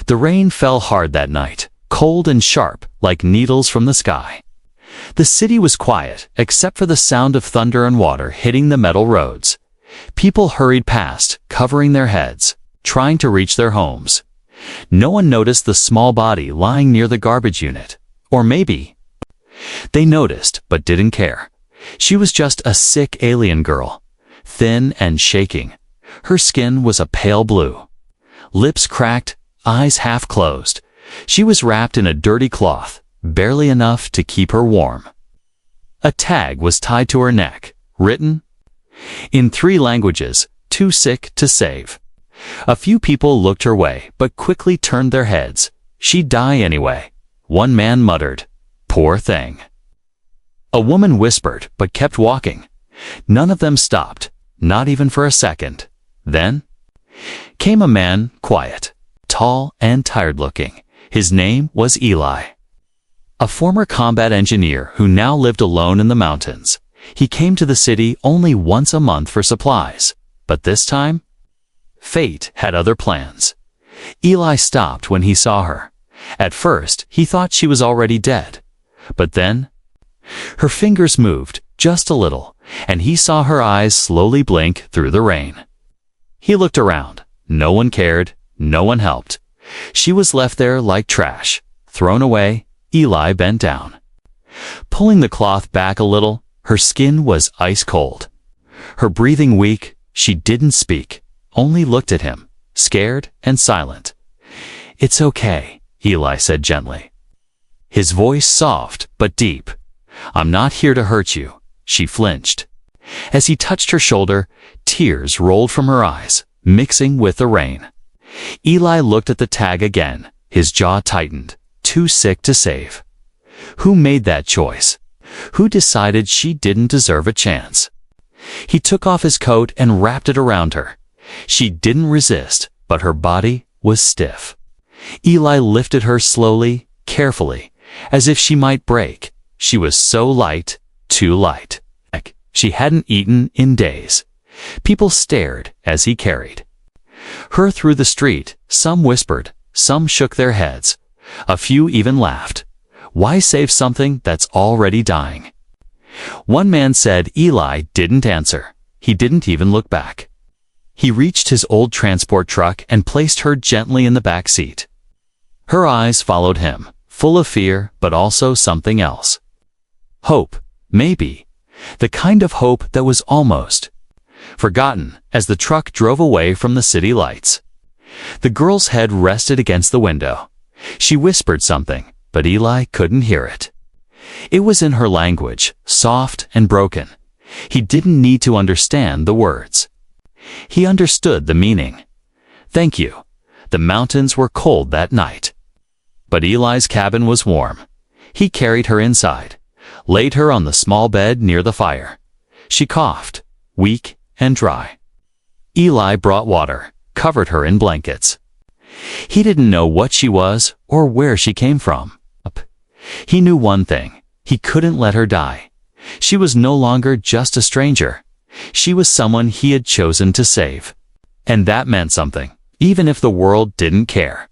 The rain fell hard that night, cold and sharp, like needles from the sky. The city was quiet, except for the sound of thunder and water hitting the metal roads. People hurried past, covering their heads, trying to reach their homes. No one noticed the small body lying near the garbage unit. Or maybe they noticed, but didn't care. She was just a sick alien girl, thin and shaking. Her skin was a pale blue. Lips cracked, eyes half closed. She was wrapped in a dirty cloth, barely enough to keep her warm. A tag was tied to her neck, written in 3 languages, "Too sick to save." A few people looked her way, but quickly turned their heads. She'd die anyway. One man muttered, "Poor thing." A woman whispered, but kept walking. None of them stopped, not even for a second. Then came a man, quiet, tall and tired-looking. His name was Eli. A former combat engineer who now lived alone in the mountains. He came to the city only once a month for supplies. But this time, fate had other plans. Eli stopped when he saw her. At first, he thought she was already dead. But then, her fingers moved just a little, and he saw her eyes slowly blink through the rain. He looked around. No one cared. No one helped. She was left there like trash, thrown away. Eli bent down. Pulling the cloth back a little, her skin was ice cold. Her breathing weak, she didn't speak, only looked at him, scared and silent. "It's okay," Eli said gently. His voice soft but deep. "I'm not here to hurt you." She flinched. As he touched her shoulder, tears rolled from her eyes, mixing with the rain. Eli looked at the tag again, his jaw tightened. Too sick to save. Who made that choice? Who decided she didn't deserve a chance? He took off his coat and wrapped it around her. She didn't resist, but her body was stiff. Eli lifted her slowly, carefully, as if she might break. She was so light, too light. She hadn't eaten in days. People stared as he carried her through the street. Some whispered, some shook their heads. A few even laughed. Why save something that's already dying? One man said Eli didn't answer. He didn't even look back. He reached his old transport truck and placed her gently in the back seat. Her eyes followed him, full of fear, but also something else. Hope, maybe. The kind of hope that was almost forgotten as the truck drove away from the city lights. The girl's head rested against the window. She whispered something, but Eli couldn't hear it. It was in her language, soft and broken. He didn't need to understand the words. He understood the meaning. Thank you. The mountains were cold that night. But Eli's cabin was warm. He carried her inside, laid her on the small bed near the fire. She coughed, weak and dry. Eli brought water, covered her in blankets. He didn't know what she was or where she came from. He knew one thing. He couldn't let her die. She was no longer just a stranger. She was someone he had chosen to save. And that meant something, even if the world didn't care.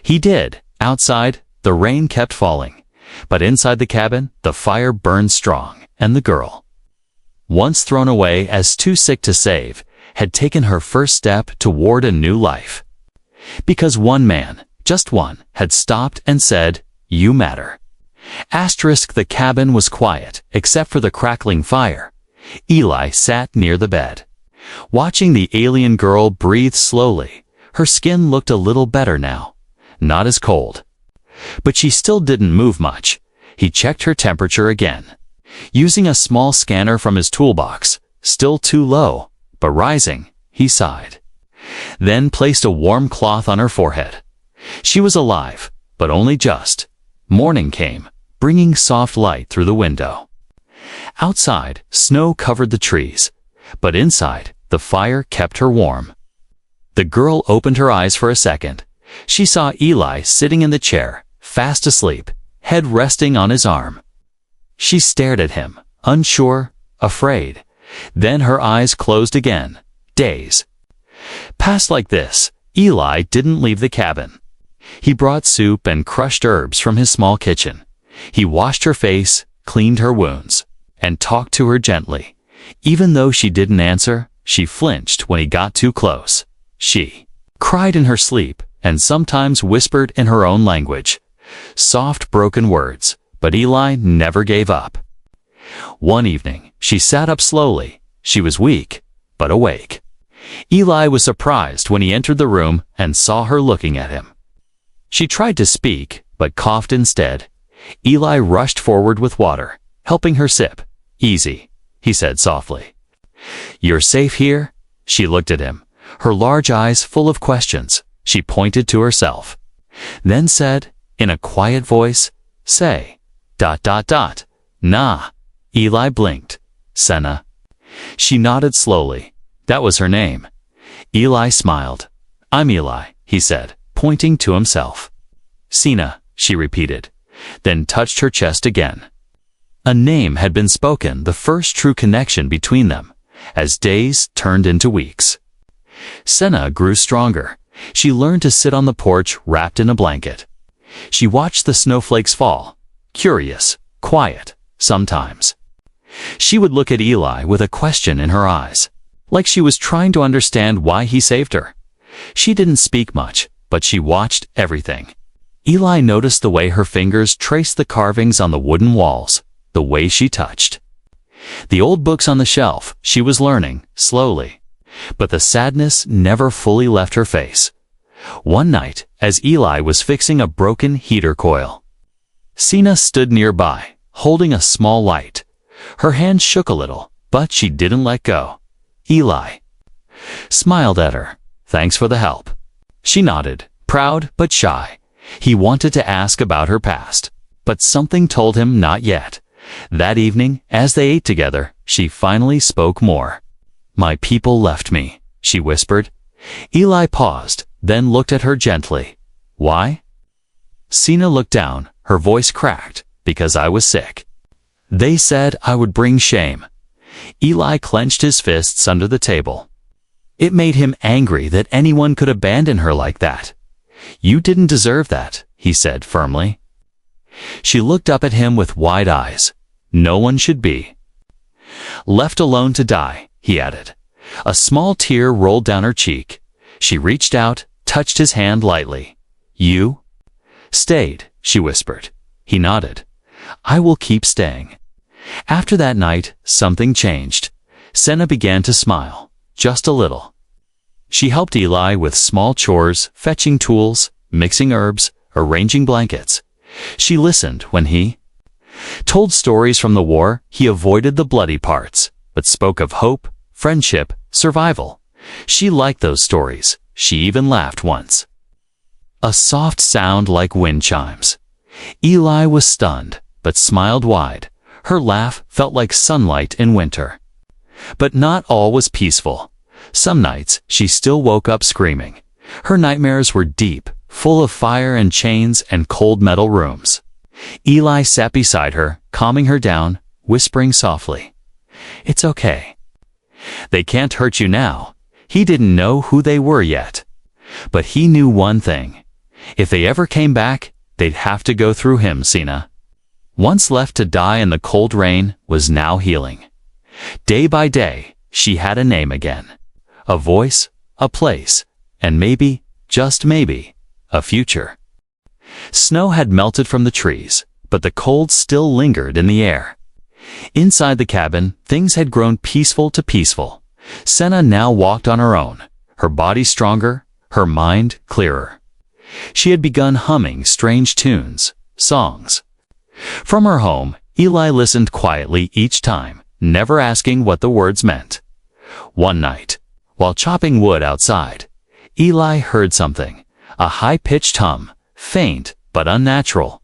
He did. Outside, the rain kept falling. But inside the cabin, the fire burned strong, and the girl, once thrown away as too sick to save, had taken her first step toward a new life. Because one man, just one, had stopped and said, "You matter." The cabin was quiet, except for the crackling fire. Eli sat near the bed, watching the alien girl breathe slowly. Her skin looked a little better now, not as cold. But she still didn't move much. He checked her temperature again, using a small scanner from his toolbox. Still too low, but rising. He sighed, then placed a warm cloth on her forehead. She was alive, but only just. Morning came, bringing soft light through the window. Outside, snow covered the trees, but inside, the fire kept her warm. The girl opened her eyes for a second. She saw Eli sitting in the chair, fast asleep, head resting on his arm. She stared at him, unsure, afraid. Then her eyes closed again. Days passed like this. Eli didn't leave the cabin. He brought soup and crushed herbs from his small kitchen. He washed her face, cleaned her wounds, and talked to her gently. Even though she didn't answer, she flinched when he got too close. She cried in her sleep and sometimes whispered in her own language. Soft, broken words, but Eli never gave up. One evening, she sat up slowly. She was weak, but awake. Eli was surprised when he entered the room and saw her looking at him. She tried to speak, but coughed instead. Eli rushed forward with water, helping her sip. "Easy," he said softly. "You're safe here?" She looked at him, her large eyes full of questions. She pointed to herself, then said, in a quiet voice, "Say, ... Nah." Eli blinked. "Senna." She nodded slowly. That was her name. Eli smiled. "I'm Eli," he said, pointing to himself. "Sina," she repeated, then touched her chest again. A name had been spoken, the first true connection between them, as days turned into weeks. Senna grew stronger. She learned to sit on the porch wrapped in a blanket. She watched the snowflakes fall, curious, quiet, sometimes. She would look at Eli with a question in her eyes, like she was trying to understand why he saved her. She didn't speak much, but she watched everything. Eli noticed the way her fingers traced the carvings on the wooden walls, the way she touched the old books on the shelf. She was learning, slowly. But the sadness never fully left her face. One night, as Eli was fixing a broken heater coil, Sina stood nearby, holding a small light. Her hand shook a little, but she didn't let go. Eli smiled at her. "Thanks for the help." She nodded, proud but shy. He wanted to ask about her past, but something told him not yet. That evening, as they ate together, she finally spoke more. "My people left me," she whispered. Eli paused, then looked at her gently. "Why?" Sina looked down, her voice cracked. "Because I was sick. They said I would bring shame." Eli clenched his fists under the table. It made him angry that anyone could abandon her like that. "You didn't deserve that," he said firmly. She looked up at him with wide eyes. "No one should be left alone to die," he added. A small tear rolled down her cheek. She reached out, touched his hand lightly. "You stayed," she whispered. He nodded. "I will keep staying." After that night, something changed. Senna began to smile, just a little. She helped Eli with small chores, fetching tools, mixing herbs, arranging blankets. She listened when he told stories from the war. He avoided the bloody parts, but spoke of hope, friendship, survival. She liked those stories. She even laughed once. A soft sound like wind chimes. Eli was stunned, but smiled wide. Her laugh felt like sunlight in winter. But not all was peaceful. Some nights, she still woke up screaming. Her nightmares were deep, full of fire and chains and cold metal rooms. Eli sat beside her, calming her down, whispering softly, "It's okay. They can't hurt you now." He didn't know who they were yet. But he knew one thing. If they ever came back, they'd have to go through him. Sina, once left to die in the cold rain, was now healing. Day by day, she had a name again. A voice, a place, and maybe, just maybe, a future. Snow had melted from the trees, but the cold still lingered in the air. Inside the cabin, things had grown peaceful to peaceful. Senna now walked on her own, her body stronger, her mind clearer. She had begun humming strange tunes, songs. From her home, Eli listened quietly each time, never asking what the words meant. One night, while chopping wood outside, Eli heard something, a high-pitched hum, faint but unnatural.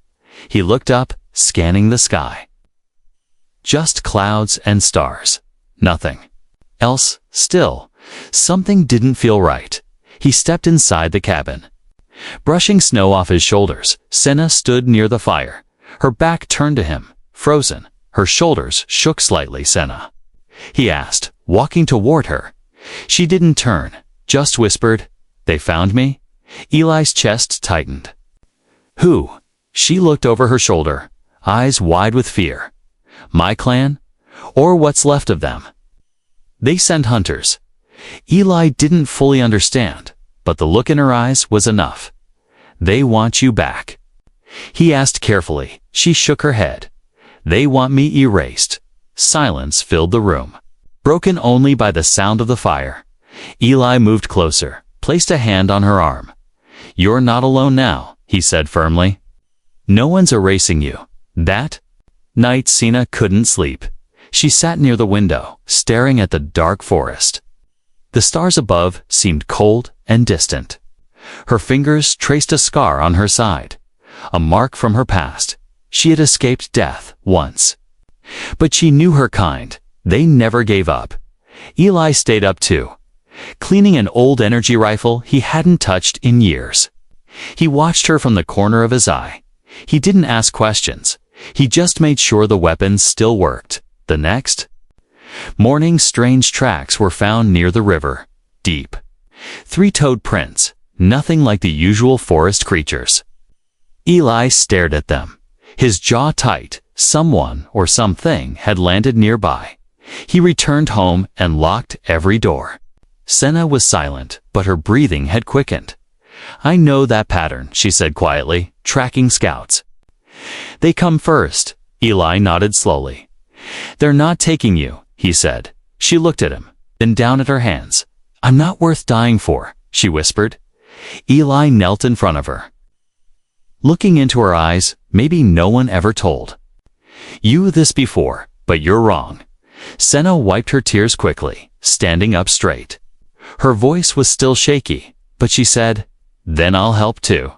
He looked up, scanning the sky. Just clouds and stars. Nothing else. Still, something didn't feel right. He stepped inside the cabin. Brushing snow off his shoulders, Senna stood near the fire, her back turned to him, frozen. Her shoulders shook slightly. "Senna?" he asked, walking toward her. She didn't turn, just whispered, "They found me." Eli's chest tightened. Who? She looked over her shoulder, eyes wide with fear. My clan? Or what's left of them? They send hunters. Eli didn't fully understand, but the look in her eyes was enough. They want you back. He asked carefully. She shook her head. They want me erased. Silence filled the room, broken only by the sound of the fire. Eli moved closer, placed a hand on her arm. You're not alone now, he said firmly. No one's erasing you. That night Sina couldn't sleep. She sat near the window, staring at the dark forest. The stars above seemed cold and distant. Her fingers traced a scar on her side, a mark from her past. She had escaped death once. But she knew her kind. They never gave up. Eli stayed up too, cleaning an old energy rifle he hadn't touched in years. He watched her from the corner of his eye. He didn't ask questions. He just made sure the weapons still worked. The next morning, strange tracks were found near the river, deep. 3-toed prints, nothing like the usual forest creatures. Eli stared at them, his jaw tight. Someone or something had landed nearby. He returned home and locked every door. Senna was silent, but her breathing had quickened. I know that pattern, she said quietly, tracking scouts. They come first. Eli nodded slowly. They're not taking you, he said. She looked at him, then down at her hands. I'm not worth dying for, she whispered. Eli knelt in front of her, looking into her eyes. Maybe no one ever told you this before, but you're wrong. Senna wiped her tears quickly, standing up straight. Her voice was still shaky, but she said, then I'll help too.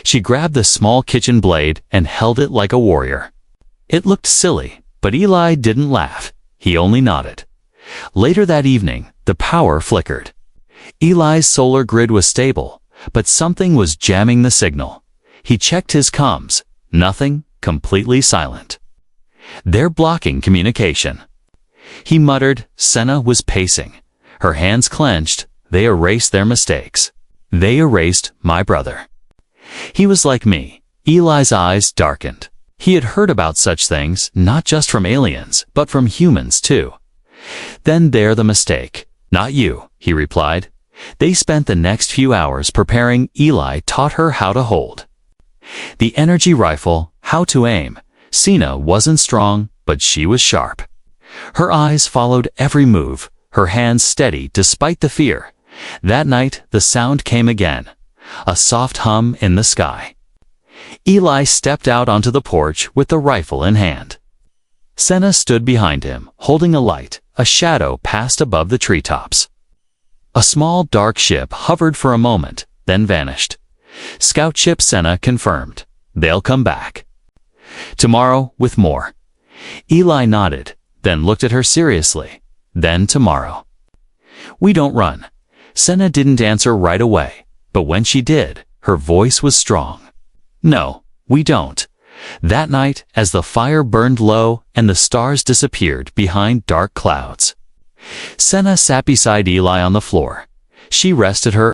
She grabbed the small kitchen blade and held it like a warrior. It looked silly, but Eli didn't laugh. He only nodded. Later that evening, the power flickered. Eli's solar grid was stable, but something was jamming the signal. He checked his comms. Nothing, completely silent. They're blocking communication. He muttered. Senna was pacing. Her hands clenched. They erased their mistakes. They erased my brother. He was like me. Eli's eyes darkened. He had heard about such things, not just from aliens, but from humans too. Then they're the mistake. Not you, he replied. They spent the next few hours preparing. Eli taught her how to hold the energy rifle, how to aim. Sina wasn't strong, but she was sharp. Her eyes followed every move, her hands steady despite the fear. That night, the sound came again, a soft hum in the sky. Eli stepped out onto the porch with the rifle in hand. Senna stood behind him, holding a light. A shadow passed above the treetops. A small dark ship hovered for a moment, then vanished. Scout ship Senna confirmed. They'll come back tomorrow with more. Eli nodded, then looked at her seriously. Then tomorrow. We don't run. Senna didn't answer right away, but when she did, her voice was strong. No, we don't. That night, as the fire burned low and the stars disappeared behind dark clouds, Senna sat beside Eli on the floor. She rested her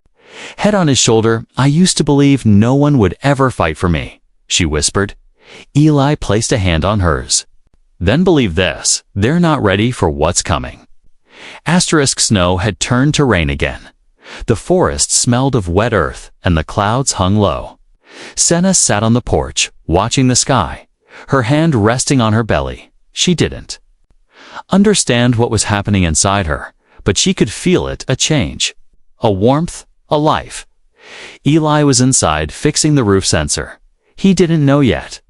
head on his shoulder. I used to believe no one would ever fight for me, she whispered. Eli placed a hand on hers. Then believe this, they're not ready for what's coming. Snow had turned to rain again. The forest smelled of wet earth and the clouds hung low. Senna sat on the porch, watching the sky, her hand resting on her belly. She didn't understand what was happening inside her, but she could feel it, a change, a warmth, a life. Eli was inside fixing the roof sensor. He didn't know yet.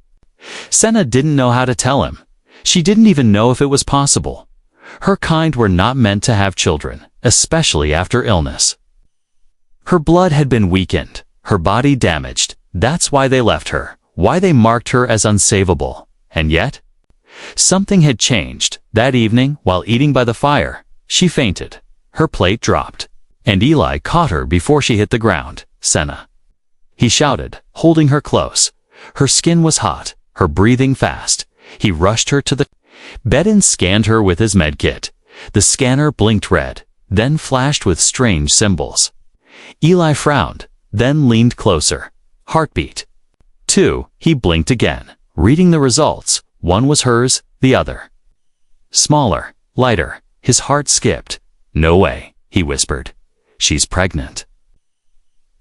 Senna didn't know how to tell him. She didn't even know if it was possible. Her kind were not meant to have children, especially after illness. Her blood had been weakened, her body damaged. That's why they left her, why they marked her as unsavable. And yet, something had changed. That evening, while eating by the fire, she fainted. Her plate dropped, and Eli caught her before she hit the ground. Senna, he shouted, holding her close. Her skin was hot, her breathing fast. He rushed her to the bed and scanned her with his medkit. The scanner blinked red, then flashed with strange symbols. Eli frowned, then leaned closer. Heartbeat. 2. He blinked again, reading the results. One was hers, the other. Smaller, lighter. His heart skipped. No way, he whispered. She's pregnant.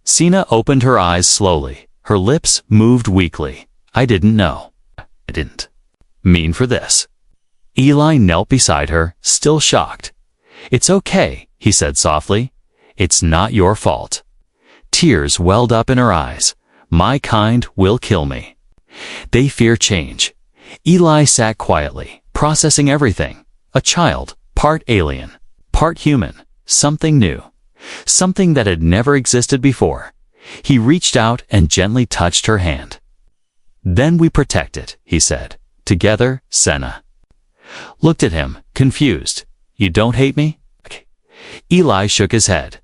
Sina opened her eyes slowly. Her lips moved weakly. I didn't know. I didn't mean for this. Eli knelt beside her, still shocked. It's okay, he said softly. It's not your fault. Tears welled up in her eyes. My kind will kill me. They fear change. Eli sat quietly, processing everything. A child, part alien, part human, something new, something that had never existed before. He reached out and gently touched her hand. Then we protect it, he said. Together, Senna. Looked at him, confused. You don't hate me? Eli shook his head.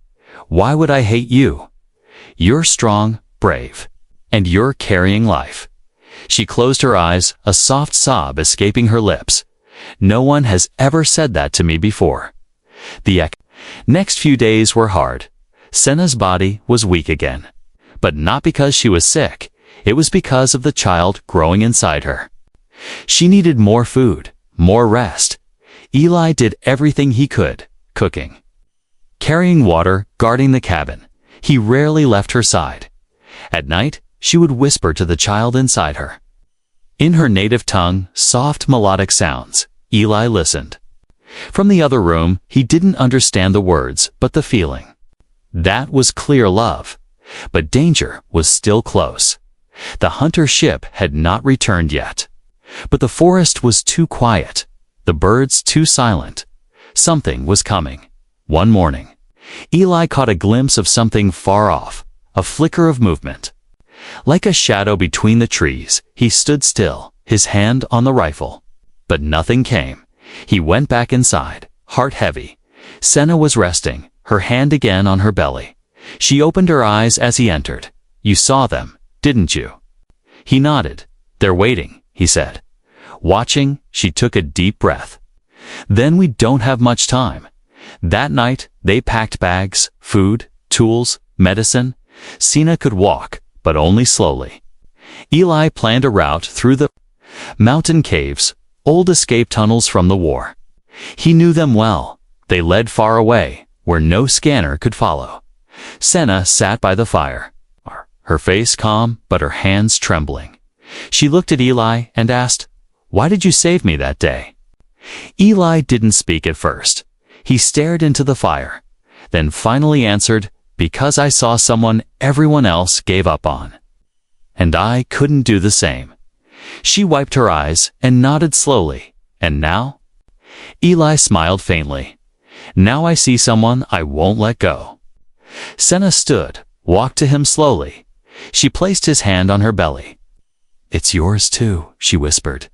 Why would I hate you? You're strong, brave, and you're carrying life. She closed her eyes, a soft sob escaping her lips. No one has ever said that to me before. The next few days were hard. Senna's body was weak again. But not because she was sick. It was because of the child growing inside her. She needed more food, more rest. Eli did everything he could, cooking, carrying water, guarding the cabin. He rarely left her side. At night, she would whisper to the child inside her. In her native tongue, soft melodic sounds. Eli listened. From the other room, he didn't understand the words, but the feeling. That was clear love. But danger was still close. The hunter ship had not returned yet. But the forest was too quiet. The birds too silent. Something was coming. One morning, Eli caught a glimpse of something far off, a flicker of movement. Like a shadow between the trees, he stood still, his hand on the rifle. But nothing came. He went back inside, heart heavy. Senna was resting, her hand again on her belly. She opened her eyes as he entered. You saw them, didn't you? He nodded. They're waiting, he said. Watching, she took a deep breath. Then we don't have much time. That night, they packed bags, food, tools, medicine. Sina could walk, but only slowly. Eli planned a route through the mountain caves, old escape tunnels from the war. He knew them well. They led far away, where no scanner could follow. Senna sat by the fire, her face calm, but her hands trembling. She looked at Eli and asked, Why did you save me that day? Eli didn't speak at first. He stared into the fire, then finally answered, Because I saw someone everyone else gave up on. And I couldn't do the same. She wiped her eyes and nodded slowly. And now? Eli smiled faintly. Now I see someone I won't let go. Senna stood, walked to him slowly. She placed his hand on her belly. It's yours too, she whispered.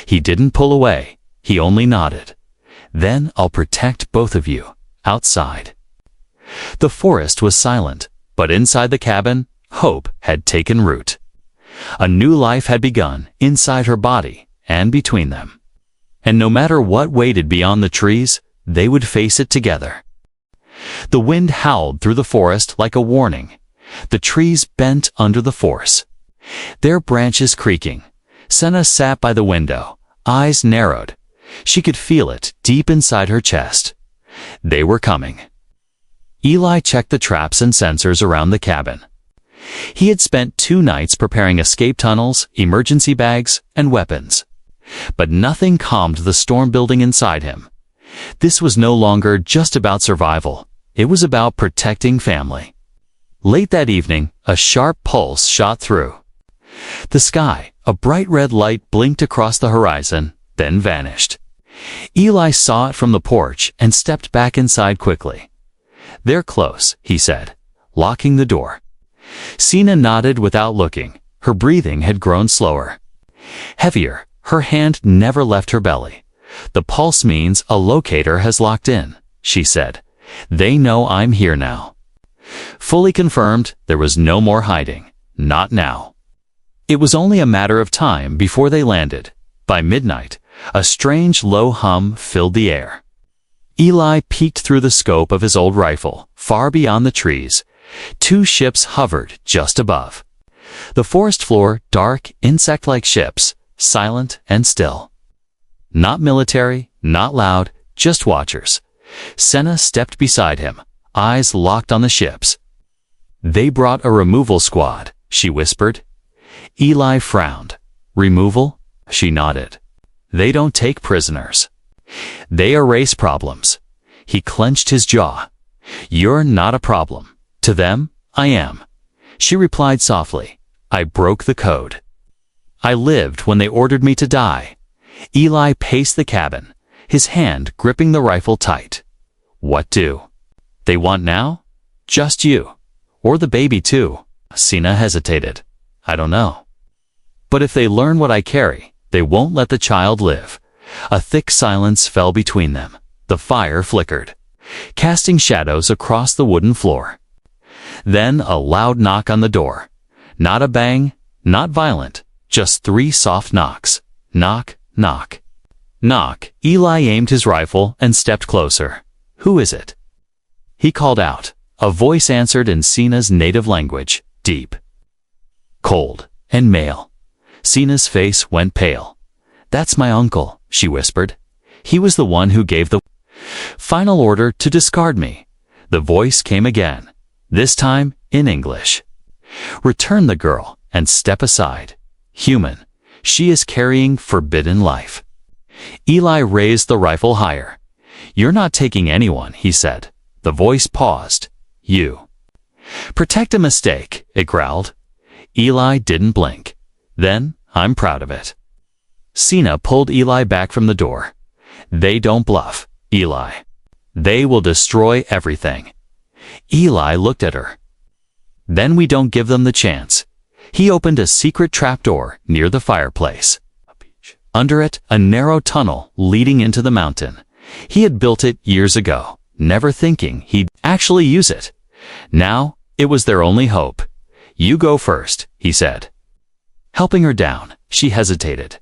He didn't pull away. He only nodded. Then I'll protect both of you, outside. The forest was silent, but inside the cabin, hope had taken root. A new life had begun inside her body and between them. And no matter what waited beyond the trees, they would face it together. The wind howled through the forest like a warning. The trees bent under the force, their branches creaking. Senna sat by the window, eyes narrowed. She could feel it deep inside her chest. They were coming. Eli checked the traps and sensors around the cabin. He had spent 2 nights preparing escape tunnels, emergency bags, and weapons. But nothing calmed the storm building inside him. This was no longer just about survival. It was about protecting family. Late that evening, a sharp pulse shot through the sky. A bright red light blinked across the horizon, then vanished. Eli saw it from the porch and stepped back inside quickly. They're close, he said, locking the door. Sina nodded without looking. Her breathing had grown slower, heavier. Her hand never left her belly. The pulse means a locator has locked in, she said. They know I'm here now. Fully confirmed, there was no more hiding. Not now. It was only a matter of time before they landed. By midnight, a strange low hum filled the air. Eli peeked through the scope of his old rifle, far beyond the trees. Two ships hovered just above. The forest floor, dark, insect-like ships, silent and still. Not military, not loud, just watchers. Senna stepped beside him, eyes locked on the ships. "They brought a removal squad," she whispered. Eli frowned. "Removal?" She nodded. "They don't take prisoners. They erase problems." He clenched his jaw. "You're not a problem. To them, I am." She replied softly. "I broke the code. I lived when they ordered me to die." Eli paced the cabin, his hand gripping the rifle tight. "What do they want now? Just you? Or the baby too?" Sina hesitated. "I don't know. But if they learn what I carry, they won't let the child live." A thick silence fell between them. The fire flickered, casting shadows across the wooden floor. Then a loud knock on the door. Not a bang, not violent, just 3 soft knocks. Knock, knock, knock. Eli aimed his rifle and stepped closer. "Who is it?" he called out. A voice answered in Sina's native language, deep, cold, and male. Sina's face went pale. "That's my uncle," she whispered. "He was the one who gave the final order to discard me." The voice came again, this time in English. "Return the girl and step aside. Human, she is carrying forbidden life." Eli raised the rifle higher. "You're not taking anyone," he said. The voice paused. "You protect a mistake," it growled. Eli didn't blink. "Then, I'm proud of it." Sina pulled Eli back from the door. "They don't bluff, Eli. They will destroy everything." Eli looked at her. "Then we don't give them the chance." He opened a secret trapdoor near the fireplace. Under it, a narrow tunnel leading into the mountain. He had built it years ago, never thinking he'd actually use it. Now, it was their only hope. "You go first," he said. Helping her down, she hesitated,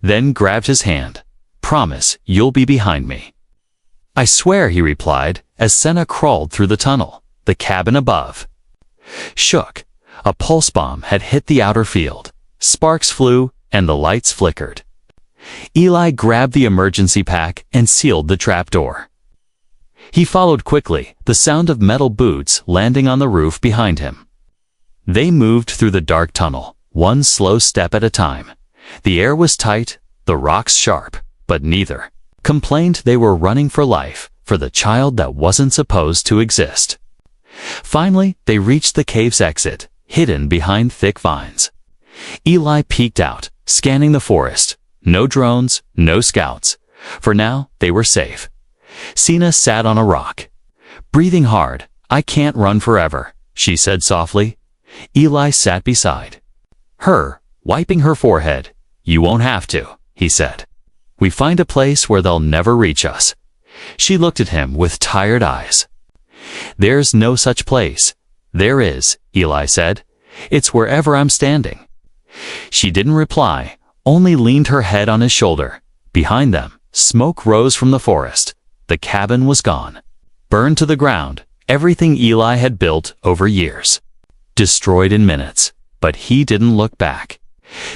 then grabbed his hand. "Promise you'll be behind me." "I swear," he replied, as Senna crawled through the tunnel. The cabin above shook. A pulse bomb had hit the outer field. Sparks flew, and the lights flickered. Eli grabbed the emergency pack and sealed the trapdoor. He followed quickly, the sound of metal boots landing on the roof behind him. They moved through the dark tunnel, one slow step at a time. The air was tight, the rocks sharp, but neither complained. They were running for life, for the child that wasn't supposed to exist. Finally, they reached the cave's exit, hidden behind thick vines. Eli peeked out, scanning the forest. No drones, no scouts. For now, they were safe. Sina sat on a rock. Breathing hard. "I can't run forever," she said softly. Eli sat beside her, wiping her forehead. "You won't have to," he said. "We find a place where they'll never reach us." She looked at him with tired eyes. "There's no such place." "There is," Eli said. "It's wherever I'm standing." She didn't reply, only leaned her head on his shoulder. Behind them, smoke rose from the forest. The cabin was gone. Burned to the ground, everything Eli had built over years. Destroyed in minutes, but he didn't look back.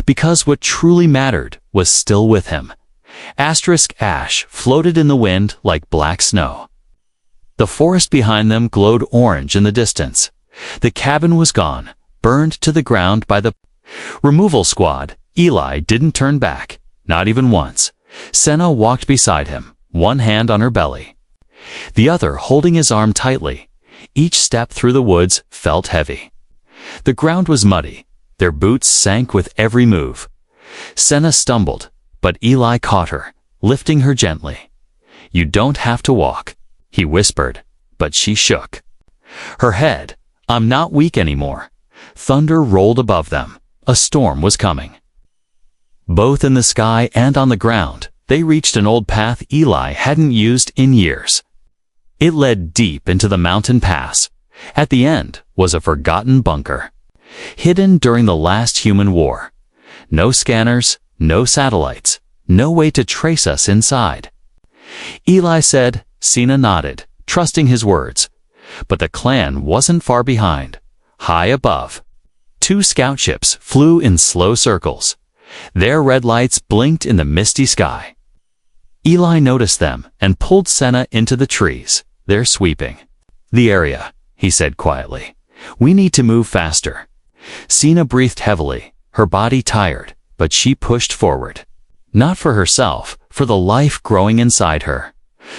Because what truly mattered was still with him. Ash floated in the wind like black snow. The forest behind them glowed orange in the distance. The cabin was gone, burned to the ground by the removal squad. Eli didn't turn back, not even once. Senna walked beside him, one hand on her belly, the other holding his arm tightly. Each step through the woods felt heavy. The ground was muddy. Their boots sank with every move. Senna stumbled, but Eli caught her, lifting her gently. "You don't have to walk," he whispered, but she shook her head. "I'm not weak anymore." Thunder rolled above them. A storm was coming. Both in the sky and on the ground, they reached an old path Eli hadn't used in years. It led deep into the mountain pass. At the end was a forgotten bunker, hidden during the last human war. No scanners, no satellites, no way to trace us inside. Eli said. Sina nodded, trusting his words. But the clan wasn't far behind. High above, 2 scout ships flew in slow circles. Their red lights blinked in the misty sky. Eli noticed them and pulled Senna into the trees. "They're sweeping the area," he said quietly. "We need to move faster." Sina breathed heavily, her body tired, but she pushed forward. Not for herself, for the life growing inside her.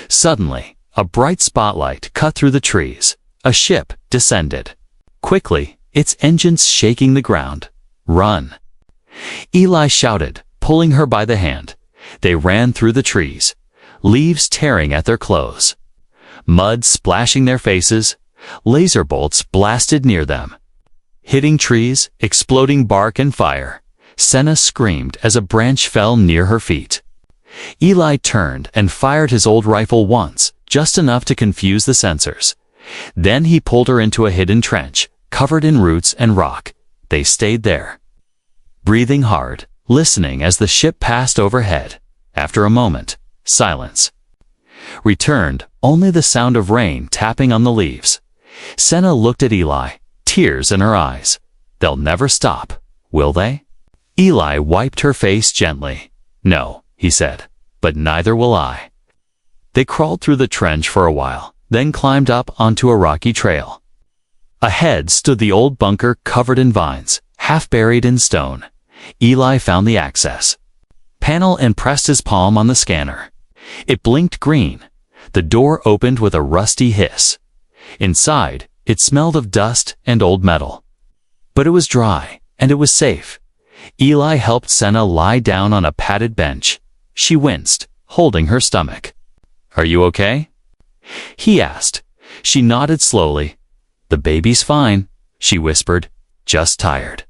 Suddenly, a bright spotlight cut through the trees. A ship descended. Quickly, its engines shaking the ground. "Run!" Eli shouted, pulling her by the hand. They ran through the trees, leaves tearing at their clothes, mud splashing their faces, laser bolts blasted near them. Hitting trees, exploding bark and fire, Senna screamed as a branch fell near her feet. Eli turned and fired his old rifle once, just enough to confuse the sensors. Then he pulled her into a hidden trench, covered in roots and rock. They stayed there, breathing hard, listening as the ship passed overhead. After a moment, silence returned, only the sound of rain tapping on the leaves. Senna looked at Eli, tears in her eyes. "They'll never stop, will they?" Eli wiped her face gently. "No," he said, "but neither will I." They crawled through the trench for a while, then climbed up onto a rocky trail. Ahead stood the old bunker covered in vines, half buried in stone. Eli found the access panel and pressed his palm on the scanner. It blinked green. The door opened with a rusty hiss. Inside, it smelled of dust and old metal. But it was dry, and it was safe. Eli helped Senna lie down on a padded bench. She winced, holding her stomach. "Are you okay?" he asked. She nodded slowly. "The baby's fine," she whispered, "just tired."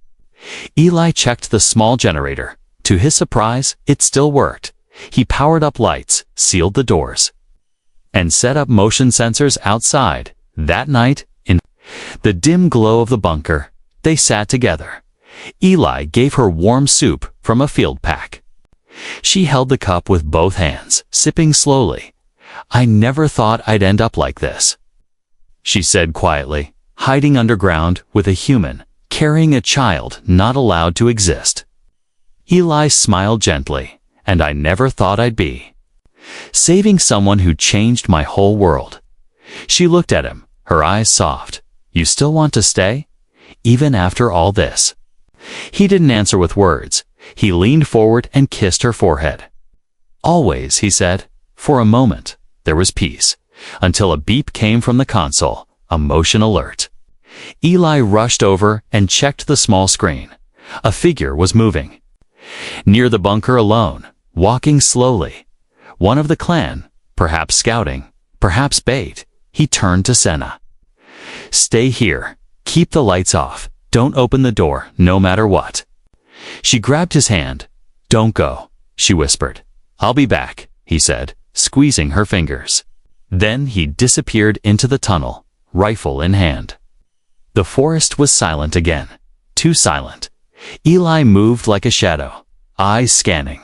Eli checked the small generator. To his surprise, it still worked. He powered up lights, sealed the doors, and set up motion sensors outside. That night, in the dim glow of the bunker, they sat together. Eli gave her warm soup from a field pack. She held the cup with both hands, sipping slowly. "I never thought I'd end up like this," she said quietly, hiding underground with a human, carrying a child not allowed to exist. Eli smiled gently. "And I never thought I'd be saving someone who changed my whole world." She looked at him, her eyes soft. "You still want to stay? Even after all this?" He didn't answer with words. He leaned forward and kissed her forehead. "Always," he said. For a moment, there was peace, until a beep came from the console, a motion alert. Eli rushed over and checked the small screen. A figure was moving near the bunker alone, walking slowly. One of the clan, perhaps scouting, perhaps bait. He turned to Senna. "Stay here. Keep the lights off. Don't open the door, no matter what." She grabbed his hand. "Don't go," she whispered. "I'll be back," he said, squeezing her fingers. Then he disappeared into the tunnel, rifle in hand. The forest was silent again. Too silent. Eli moved like a shadow, eyes scanning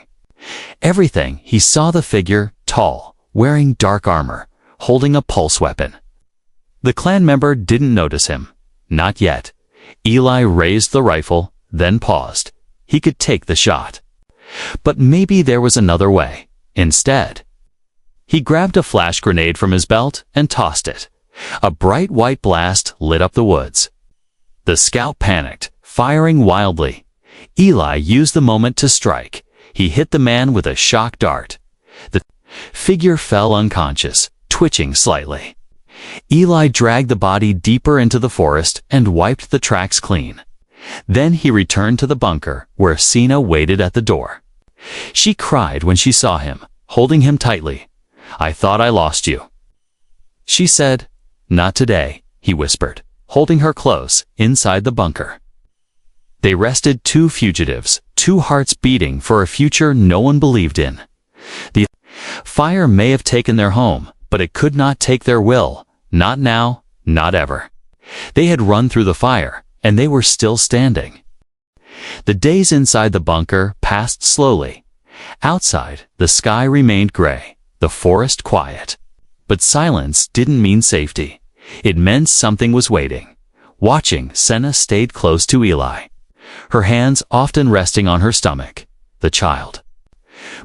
everything. He saw the figure, tall, wearing dark armor, holding a pulse weapon. The clan member didn't notice him. Not yet. Eli raised the rifle, then paused. He could take the shot. But maybe there was another way. Instead, he grabbed a flash grenade from his belt and tossed it. A bright white blast lit up the woods. The scout panicked, firing wildly. Eli used the moment to strike. He hit the man with a shock dart. The figure fell unconscious, twitching slightly. Eli dragged the body deeper into the forest and wiped the tracks clean. Then he returned to the bunker, where Sina waited at the door. She cried when she saw him, holding him tightly. "I thought I lost you," she said. "Not today," he whispered, holding her close inside the bunker. They rested, 2 fugitives, 2 hearts beating for a future no one believed in. The fire may have taken their home, but it could not take their will. Not now, not ever. They had run through the fire, and they were still standing. The days inside the bunker passed slowly. Outside, the sky remained gray, the forest quiet. But silence didn't mean safety. It meant something was waiting. Watching, Senna stayed close to Eli, her hands often resting on her stomach. The child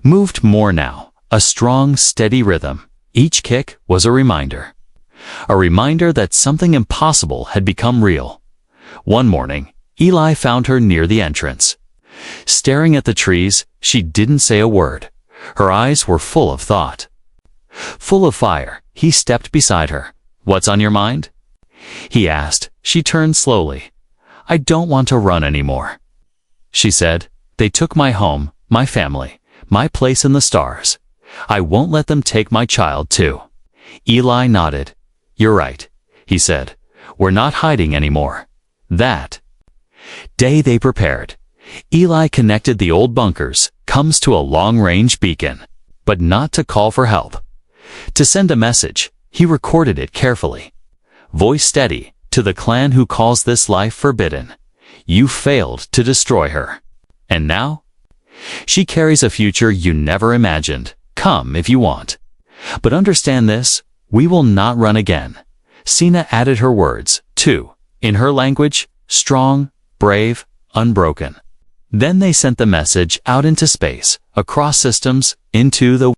moved more now, a strong, steady rhythm. Each kick was a reminder that something impossible had become real. One morning, Eli found her near the entrance. Staring at the trees, she didn't say a word. Her eyes were full of thought. Full of fire, he stepped beside her. "What's on your mind?" he asked. She turned slowly. "I don't want to run anymore," she said. "They took my home, my family, my place in the stars. I won't let them take my child too." Eli nodded. "You're right," he said. "We're not hiding anymore." That day they prepared. Eli connected the old bunkers, comes to a long-range beacon, but not to call for help. To send a message, he recorded it carefully. Voice steady, "To the clan who calls this life forbidden, you failed to destroy her. And now? She carries a future you never imagined. Come if you want. But understand this, we will not run again." Sina added her words, too, in her language, strong, brave, unbroken. Then they sent the message out into space, across systems, into the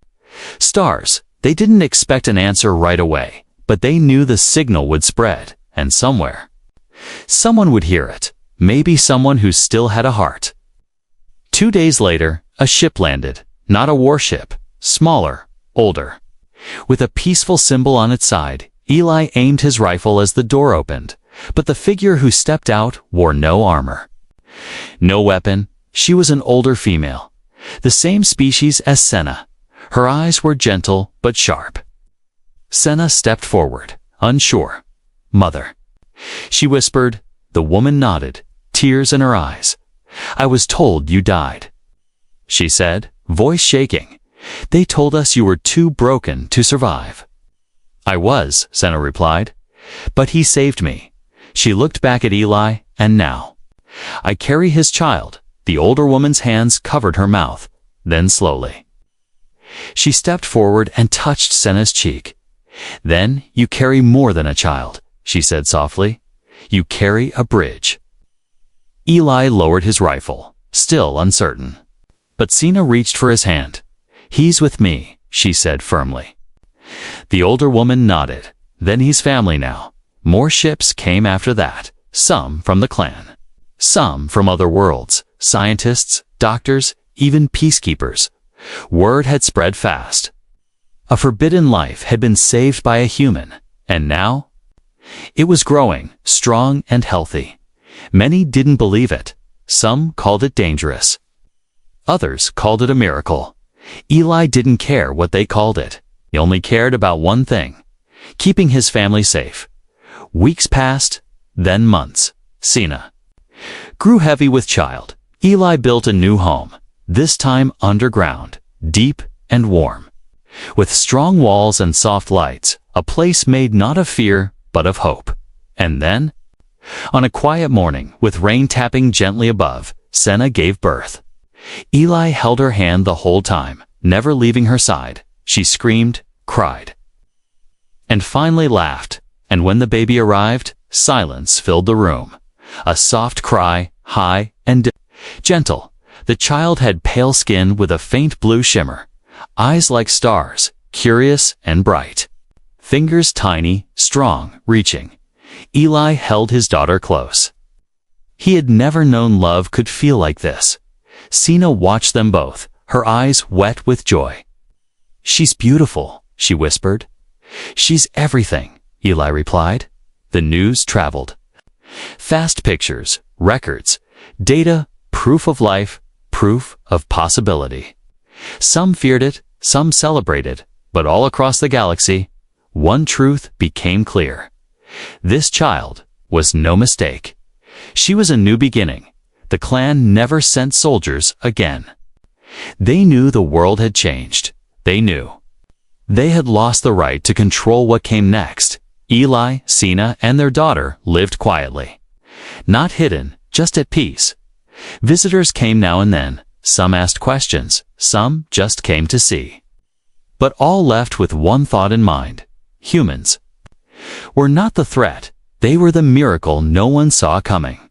stars. They didn't expect an answer right away, but they knew the signal would spread, and somewhere, someone would hear it, maybe someone who still had a heart. 2 days later, a ship landed, not a warship, smaller, older. With a peaceful symbol on its side, Eli aimed his rifle as the door opened, but the figure who stepped out wore no armor. No weapon. She was an older female, the same species as Senna. Her eyes were gentle but sharp. Senna stepped forward, unsure. "Mother," she whispered. The woman nodded, tears in her eyes. "I was told you died," she said, voice shaking. "They told us you were too broken to survive." "I was," Senna replied, "but he saved me." She looked back at Eli, "And now I carry his child." The older woman's hands covered her mouth. Then slowly, she stepped forward and touched Senna's cheek. "Then you carry more than a child," she said softly. "You carry a bridge." Eli lowered his rifle, still uncertain. But Sina reached for his hand. "He's with me," she said firmly. The older woman nodded. "Then he's family now." More ships came after that, some from the clan, some from other worlds, scientists, doctors, even peacekeepers. Word had spread fast. A forbidden life had been saved by a human, and now it was growing, strong and healthy. Many didn't believe it. Some called it dangerous. Others called it a miracle. Eli didn't care what they called it. He only cared about one thing: keeping his family safe. Weeks passed, then months. Sina grew heavy with child. Eli built a new home, this time underground, deep and warm, with strong walls and soft lights, a place made not of fear, but of hope. And then, on a quiet morning, with rain tapping gently above, Senna gave birth. Eli held her hand the whole time, never leaving her side. She screamed, cried, and finally laughed. And when the baby arrived, silence filled the room. A soft cry, high and gentle. The child had pale skin with a faint blue shimmer, eyes like stars, curious and bright, fingers tiny, strong, reaching. Eli held his daughter close. He had never known love could feel like this. Sina watched them both, her eyes wet with joy. "She's beautiful," she whispered. "She's everything," Eli replied. The news traveled. Fast pictures, records, data, proof of life, proof of possibility. Some feared it, some celebrated, but all across the galaxy, one truth became clear. This child was no mistake. She was a new beginning. The clan never sent soldiers again. They knew the world had changed. They knew they had lost the right to control what came next. Eli, Sina, and their daughter lived quietly. Not hidden, just at peace. Visitors came now and then. Some asked questions, some just came to see. But all left with one thought in mind: humans. were not the threat, they were the miracle no one saw coming.